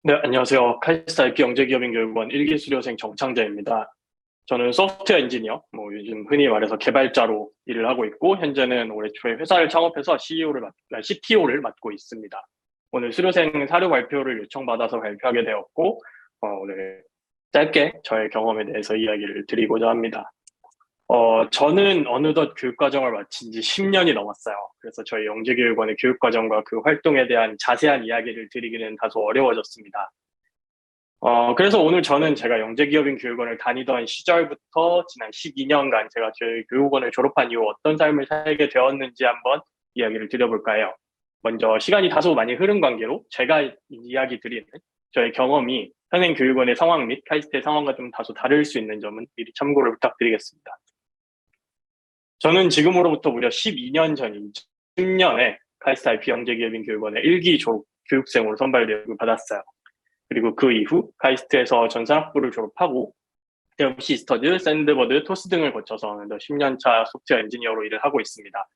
네, 안녕하세요. 카이스트 IP 영재기업인교육원 일기수료생 정창재입니다. 저는 소프트웨어 엔지니어, 요즘 흔히 말해서 개발자로 일을 하고 있고, 현재는 올해 초에 회사를 창업해서 CTO를 맡고 있습니다. 오늘 수료생 사료 발표를 요청받아서 발표하게 되었고, 오늘 짧게 저의 경험에 대해서 이야기를 드리고자 합니다. 저는 어느덧 교육과정을 마친 지 10년이 넘었어요. 그래서 저희 영재교육원의 교육과정과 그 활동에 대한 자세한 이야기를 드리기는 다소 어려워졌습니다. 그래서 오늘 저는 제가 영재기업인 교육원을 다니던 시절부터 지난 12년간 제가 저희 교육원을 졸업한 이후 어떤 삶을 살게 되었는지 한번 이야기를 드려볼까 해요. 먼저 시간이 다소 많이 흐른 관계로 제가 이야기 드리는 저의 경험이 현행 교육원의 상황 및 카이스트의 상황과 좀 다소 다를 수 있는 점은 미리 참고를 부탁드리겠습니다. 저는 지금으로부터 무려 12년 전인 10년에 카이스트 IP 영재기업인 교육원의 1기 졸업 교육생으로 선발되고 받았어요. 그리고 그 이후 카이스트에서 전산학부를 졸업하고 데브 시스터즈, 샌드버드, 토스 등을 거쳐서 어느덧 10년차 소프트웨어 엔지니어로 일을 하고 있습니다.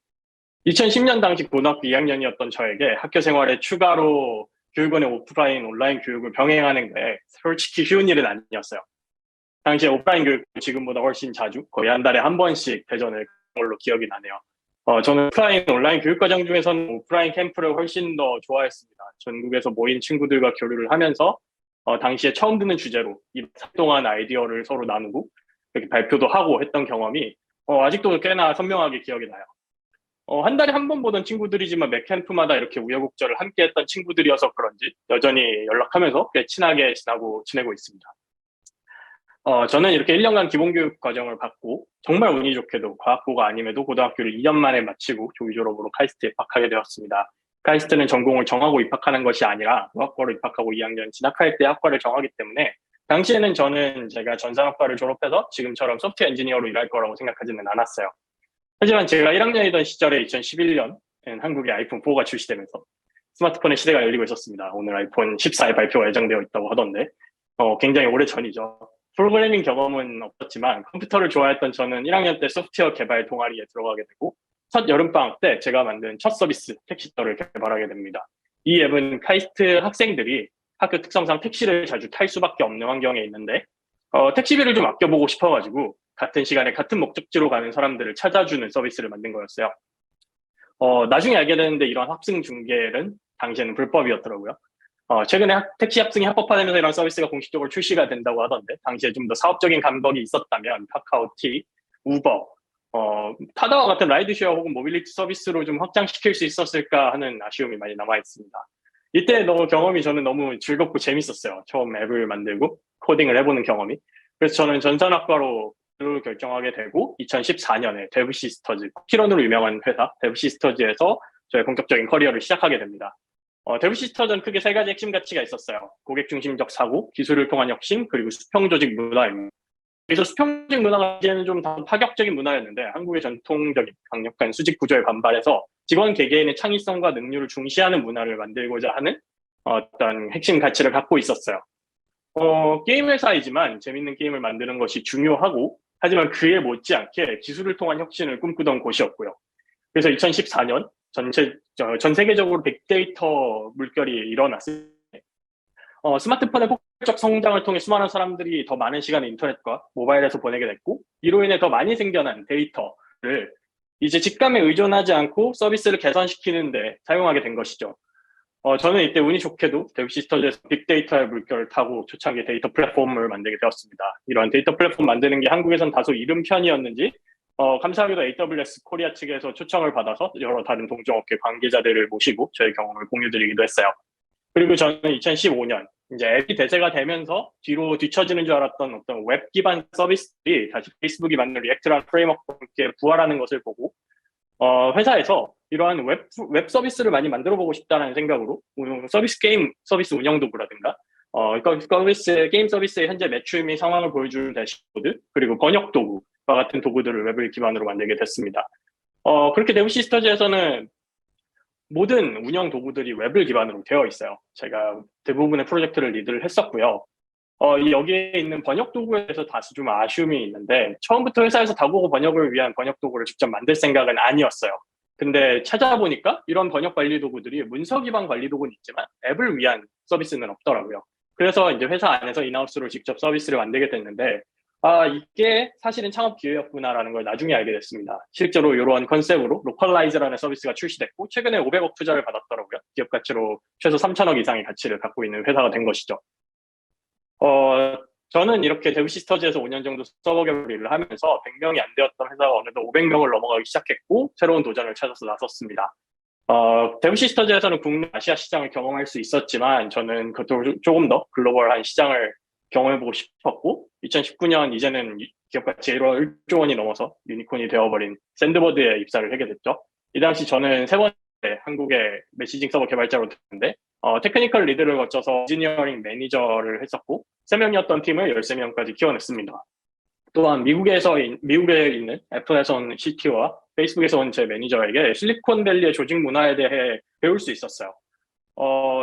2010년 당시 고등학교 2학년이었던 저에게 학교 생활에 추가로 교육원의 오프라인, 온라인 교육을 병행하는 게 솔직히 쉬운 일은 아니었어요. 당시에 오프라인 교육 지금보다 훨씬 자주 거의 한 달에 한 번씩 대전을 간 걸로 기억이 나네요. 저는 오프라인, 온라인 교육 과정 중에서는 오프라인 캠프를 훨씬 더 좋아했습니다. 전국에서 모인 친구들과 교류를 하면서 당시에 처음 듣는 주제로 이 동안 아이디어를 서로 나누고 이렇게 발표도 하고 했던 경험이 아직도 꽤나 선명하게 기억이 나요. 한 달에 한 번 보던 친구들이지만 매 캠프마다 이렇게 우여곡절을 함께 했던 친구들이어서 그런지 여전히 연락하면서 꽤 친하게 지내고 있습니다. 저는 이렇게 1년간 기본교육 과정을 받고 정말 운이 좋게도 과학부가 아님에도 고등학교를 2년 만에 마치고 조기 졸업으로 카이스트에 입학하게 되었습니다. 카이스트는 전공을 정하고 입학하는 것이 아니라 무학과로 입학하고 2학년 진학할 때 학과를 정하기 때문에 당시에는 저는 제가 전산학과를 졸업해서 지금처럼 소프트웨어 엔지니어로 일할 거라고 생각하지는 않았어요. 하지만 제가 1학년이던 시절에 2011년 한국에 아이폰 4가 출시되면서 스마트폰의 시대가 열리고 있었습니다. 오늘 아이폰 14의 발표가 예정되어 있다고 하던데 굉장히 오래 전이죠. 프로그래밍 경험은 없었지만 컴퓨터를 좋아했던 저는 1학년 때 소프트웨어 개발 동아리에 들어가게 되고 첫 여름방학 때 제가 만든 첫 서비스 택시더를 개발하게 됩니다. 이 앱은 카이스트 학생들이 학교 특성상 택시를 자주 탈 수밖에 없는 환경에 있는데 택시비를 좀 아껴보고 싶어가지고 같은 시간에 같은 목적지로 가는 사람들을 찾아주는 서비스를 만든 거였어요. 나중에 알게 되는데 이런 합승 중계는 당시에는 불법이었더라고요. 최근에 택시 합승이 합법화되면서 이런 서비스가 공식적으로 출시가 된다고 하던데, 당시에 좀 더 사업적인 감독이 있었다면, 카카오티, 우버, 타다와 같은 라이드쉐어 혹은 모빌리티 서비스로 좀 확장시킬 수 있었을까 하는 아쉬움이 많이 남아 있습니다. 이때 너무 경험이 저는 너무 즐겁고 재밌었어요. 처음 앱을 만들고 코딩을 해보는 경험이. 그래서 저는 전산학과로 결정하게 되고 2014년에 데브시스터즈, 쿠키런으로 유명한 회사 데브시스터즈에서 저의 본격적인 커리어를 시작하게 됩니다. 데브시스터즈는 크게 세 가지 핵심 가치가 있었어요. 고객 중심적 사고, 기술을 통한 혁신, 그리고 수평 조직 문화입니다. 그래서 수평적 문화가 이제는 좀 파격적인 문화였는데 한국의 전통적인 강력한 수직 구조에 반발해서 직원 개개인의 창의성과 능률을 중시하는 문화를 만들고자 하는 어떤 핵심 가치를 갖고 있었어요. 게임 회사이지만 재밌는 게임을 만드는 것이 중요하고 하지만 그에 못지않게 기술을 통한 혁신을 꿈꾸던 곳이었고요. 그래서 2014년 전 세계적으로 빅데이터 물결이 일어났을 때 스마트폰의 폭발적 성장을 통해 수많은 사람들이 더 많은 시간을 인터넷과 모바일에서 보내게 됐고 이로 인해 더 많이 생겨난 데이터를 이제 직감에 의존하지 않고 서비스를 개선시키는데 사용하게 된 것이죠. 저는 이때 운이 좋게도 데브시스터즈에서 빅데이터의 물결을 타고 초창기 데이터 플랫폼을 만들게 되었습니다. 이러한 데이터 플랫폼 만드는 게 한국에선 다소 이른 편이었는지 감사하게도 AWS 코리아 측에서 초청을 받아서 여러 다른 동종업계 관계자들을 모시고 저의 경험을 공유드리기도 했어요. 그리고 저는 2015년 이제 앱이 대세가 되면서 뒤로 뒤처지는 줄 알았던 어떤 웹 기반 서비스들이 다시 페이스북이 만든 리액트라는 프레임워크와 함께 부활하는 것을 보고 회사에서 이러한 웹 서비스를 많이 만들어 보고 싶다는 생각으로 게임 서비스 운영 도구라든가 게임 서비스의 현재 매출 및 상황을 보여주는 대시보드 그리고 번역 도구와 같은 도구들을 웹을 기반으로 만들게 됐습니다. 그렇게 데브 시스터즈에서는 모든 운영 도구들이 웹을 기반으로 되어 있어요. 제가 대부분의 프로젝트를 리드를 했었고요. 여기에 있는 번역 도구에 대해서 다소 좀 아쉬움이 있는데 처음부터 회사에서 다국어 번역을 위한 번역 도구를 직접 만들 생각은 아니었어요. 근데 찾아보니까 이런 번역 관리 도구들이 문서 기반 관리 도구는 있지만 앱을 위한 서비스는 없더라고요. 그래서 이제 회사 안에서 인하우스로 직접 서비스를 만들게 됐는데, 이게 사실은 창업 기회였구나라는 걸 나중에 알게 됐습니다. 실제로 이러한 컨셉으로 로컬라이즈라는 서비스가 출시됐고, 최근에 500억 투자를 받았더라고요. 기업 가치로 최소 3천억 이상의 가치를 갖고 있는 회사가 된 것이죠. 저는 이렇게 데브시스터즈에서 5년 정도 서버 개발 일을 하면서 100명이 안 되었던 회사가 어느덧 500명을 넘어가기 시작했고, 새로운 도전을 찾아서 나섰습니다. 데브시스터즈에서는 국내 아시아 시장을 경험할 수 있었지만, 저는 그것도 조금 더 글로벌한 시장을 경험해보고 싶었고, 2019년 이제는 기업 가치 1조 원이 넘어서 유니콘이 되어버린 샌드버드에 입사를 하게 됐죠. 이 당시 저는 세 번째 한국의 메시징 서버 개발자로 됐는데, 테크니컬 리드를 거쳐서 엔지니어링 매니저를 했었고, 3명이었던 팀을 13명까지 키워냈습니다. 또한 미국에 있는 애플에서 온 CTO와 페이스북에서 온 제 매니저에게 실리콘밸리의 조직 문화에 대해 배울 수 있었어요.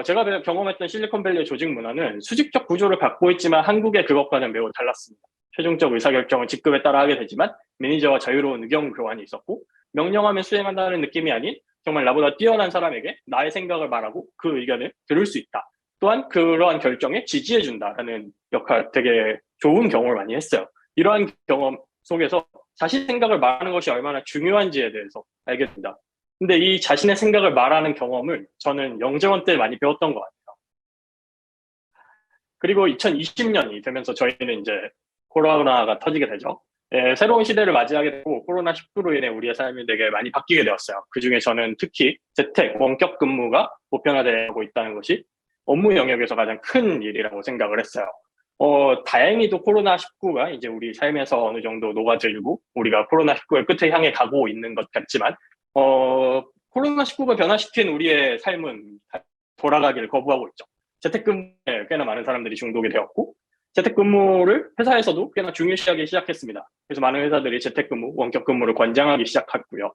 제가 경험했던 실리콘밸리의 조직 문화는 수직적 구조를 갖고 있지만 한국의 그것과는 매우 달랐습니다. 최종적 의사결정은 직급에 따라 하게 되지만 매니저와 자유로운 의견 교환이 있었고, 명령하면 수행한다는 느낌이 아닌 정말 나보다 뛰어난 사람에게 나의 생각을 말하고 그 의견을 들을 수 있다. 또한 그러한 결정에 지지해준다라는 역할, 되게 좋은 경험을 많이 했어요. 이러한 경험 속에서 자신 생각을 말하는 것이 얼마나 중요한지에 대해서 알게 된다. 근데 이 자신의 생각을 말하는 경험을 저는 영재원 때 많이 배웠던 것 같아요. 그리고 2020년이 되면서 저희는 이제 코로나가 터지게 되죠. 새로운 시대를 맞이하게 되고 코로나19로 인해 우리의 삶이 되게 많이 바뀌게 되었어요. 그중에 저는 특히 재택, 원격 근무가 보편화되고 있다는 것이 업무 영역에서 가장 큰 일이라고 생각을 했어요. 다행히도 코로나19가 이제 우리 삶에서 어느 정도 녹아들고 우리가 코로나19의 끝에 향해 가고 있는 것 같지만, 코로나19가 변화시킨 우리의 삶은 돌아가기를 거부하고 있죠. 재택근무에 꽤나 많은 사람들이 중독이 되었고, 재택근무를 회사에서도 꽤나 중요시하기 시작했습니다. 그래서 많은 회사들이 재택근무, 원격근무를 권장하기 시작했고요.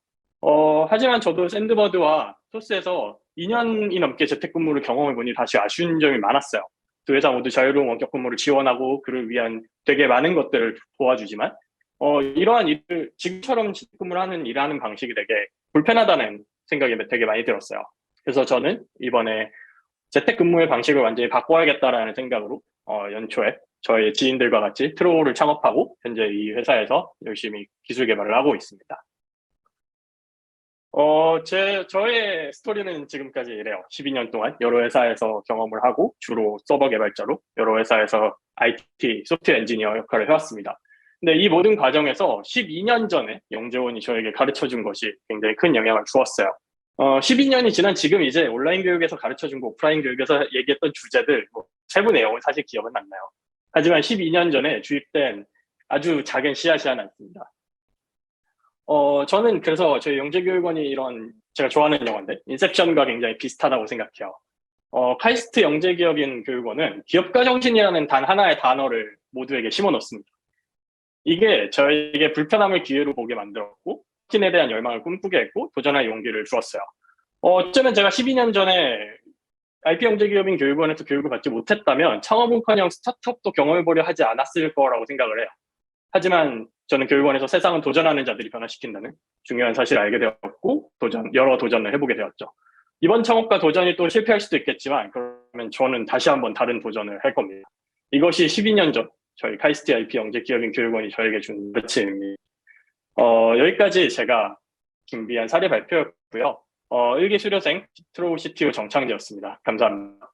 하지만 저도 샌드버드와 토스에서 2년이 넘게 재택근무를 경험해보니 다시 아쉬운 점이 많았어요. 두 회사 모두 자유로운 원격근무를 지원하고 그를 위한 되게 많은 것들을 도와주지만, 이러한 일을 지금처럼 재택근무를 일하는 방식이 되게 불편하다는 생각이 되게 많이 들었어요. 그래서 저는 이번에 재택근무의 방식을 완전히 바꿔야겠다라는 생각으로 연초에 저희 지인들과 같이 트로우를 창업하고 현재 이 회사에서 열심히 기술 개발을 하고 있습니다. 저의 스토리는 지금까지 이래요. 12년 동안 여러 회사에서 경험을 하고 주로 서버 개발자로 여러 회사에서 IT, 소프트웨어 엔지니어 역할을 해왔습니다. 근데 이 모든 과정에서 12년 전에 영재원이 저에게 가르쳐 준 것이 굉장히 큰 영향을 주었어요. 12년이 지난 지금 이제 온라인 교육에서 가르쳐 준 거, 오프라인 교육에서 얘기했던 주제들, 세부 내용은 사실 기억은 안 나요. 하지만 12년 전에 주입된 아주 작은 씨앗이 하나 있습니다. 저는 그래서 저희 영재교육원이 이런 제가 좋아하는 영화인데 인셉션과 굉장히 비슷하다고 생각해요. 카이스트 영재기업인 교육원은 기업가 정신이라는 단 하나의 단어를 모두에게 심어 넣습니다. 이게 저에게 불편함을 기회로 보게 만들었고 킨에 대한 열망을 꿈꾸게 했고 도전할 용기를 주었어요. 어쩌면 제가 12년 전에 IP 영재기업인 교육원에서 교육을 받지 못했다면 창업은커녕 스타트업도 경험해보려 하지 않았을 거라고 생각을 해요. 하지만 저는 교육원에서 세상은 도전하는 자들이 변화시킨다는 중요한 사실을 알게 되었고 여러 도전을 해보게 되었죠. 이번 창업과 도전이 또 실패할 수도 있겠지만 그러면 저는 다시 한번 다른 도전을 할 겁니다. 이것이 12년 전 저희 카이스트 IP 영재기업인 교육원이 저에게 준 가치입니다. 여기까지 제가 준비한 사례 발표였고요. 일기 수료생 트로우 CTO 정창재였습니다. 감사합니다.